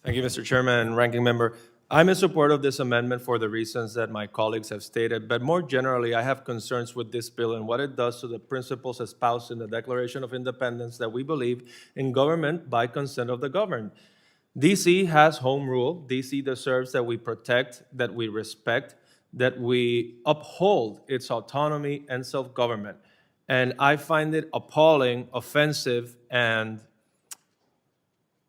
Thank you, Mr. Chairman and Ranking Member. I'm in support of this amendment for the reasons that my colleagues have stated, but more generally, I have concerns with this bill and what it does to the principles espoused in the Declaration of Independence that we believe in government by consent of the governed. D.C. has home rule. D.C. deserves that we protect, that we respect, that we uphold its autonomy and self-government. And I find it appalling, offensive, and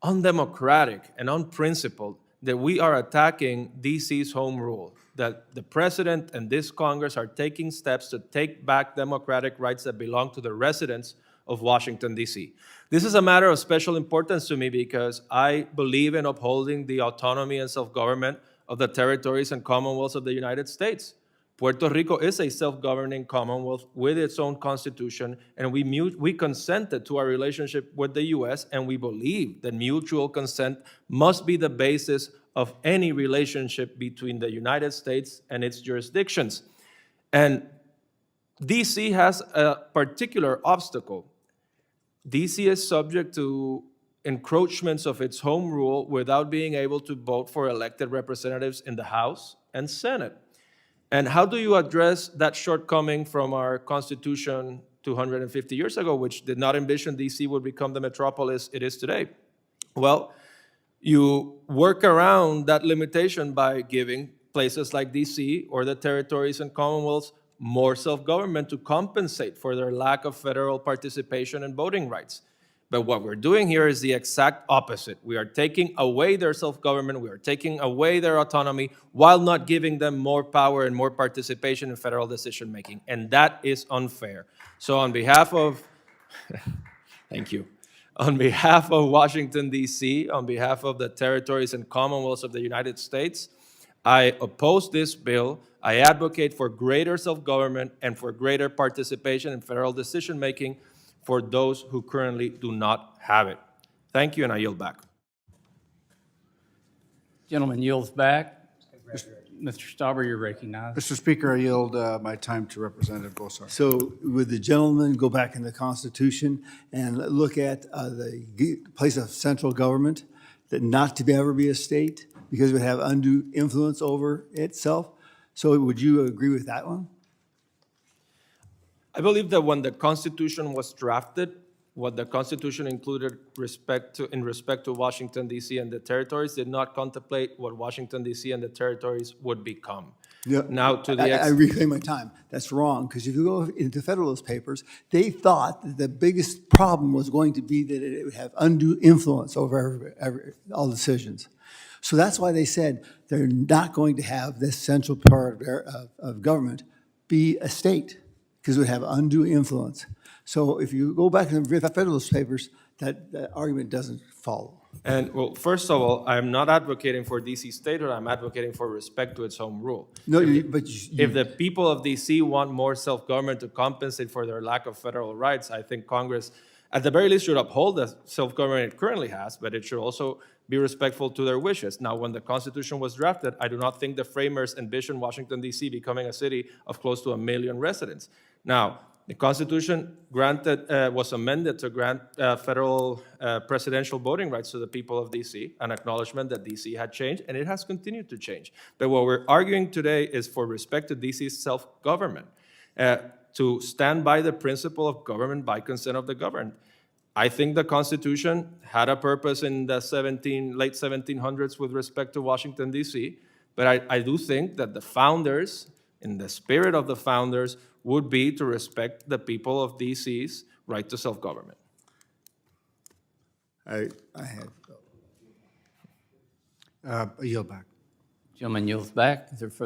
undemocratic and unprincipled that we are attacking D.C.'s home rule, that the president and this Congress are taking steps to take back democratic rights that belong to the residents of Washington, D.C. This is a matter of special importance to me because I believe in upholding the autonomy and self-government of the territories and commonwealths of the United States. Puerto Rico is a self-governing commonwealth with its own constitution, and we consented to our relationship with the U.S., and we believe that mutual consent must be the basis of any relationship between the United States and its jurisdictions. And D.C. has a particular obstacle. D.C. is subject to encroachments of its home rule without being able to vote for elected representatives in the House and Senate. And how do you address that shortcoming from our Constitution 250 years ago, which did not envision D.C. would become the metropolis it is today? Well, you work around that limitation by giving places like D.C. or the territories and commonwealths more self-government to compensate for their lack of federal participation and voting rights. But what we're doing here is the exact opposite. We are taking away their self-government, we are taking away their autonomy while not giving them more power and more participation in federal decision-making. And that is unfair. So on behalf of, thank you. On behalf of Washington, D.C., on behalf of the territories and commonwealths of the United States, I oppose this bill. I advocate for greater self-government and for greater participation in federal decision-making for those who currently do not have it. Thank you, and I yield back. Gentleman yields back. Mr. Stauber, you're recognized. Mr. Speaker, I yield my time to Representative Gosar. So would the gentleman go back in the Constitution and look at the place of central government, that not to ever be a state because it would have undue influence over itself? So would you agree with that one? I believe that when the Constitution was drafted, what the Constitution included in respect to Washington, D.C. and the territories did not contemplate what Washington, D.C. and the territories would become. Yeah, Now, to the I reclaim my time. That's wrong, because if you go into Federalist Papers, they thought that the biggest problem was going to be that it would have undue influence over all decisions. So that's why they said they're not going to have this central part of government be a state, because it would have undue influence. So if you go back to the Federalist Papers, that argument doesn't follow. And well, first of all, I'm not advocating for D.C. statehood. I'm advocating for respect to its home rule. No, If the people of D.C. want more self-government to compensate for their lack of federal rights, I think Congress, at the very least, should uphold the self-government it currently has, but it should also be respectful to their wishes. Now, when the Constitution was drafted, I do not think the framers envisioned Washington, D.C. becoming a city of close to 1 million residents. Now, the Constitution was amended to grant federal presidential voting rights to the people of D.C., an acknowledgement that D.C. had changed, and it has continued to change. But what we're arguing today is for respect to D.C.'s self-government, to stand by the principle of government by consent of the governed. I think the Constitution had a purpose in the late 1700s with respect to Washington, D.C., but I do think that the founders, in the spirit of the founders, would be to respect the people of D.C.'s right to self-government. I I yield back. Gentleman yields back. Is there further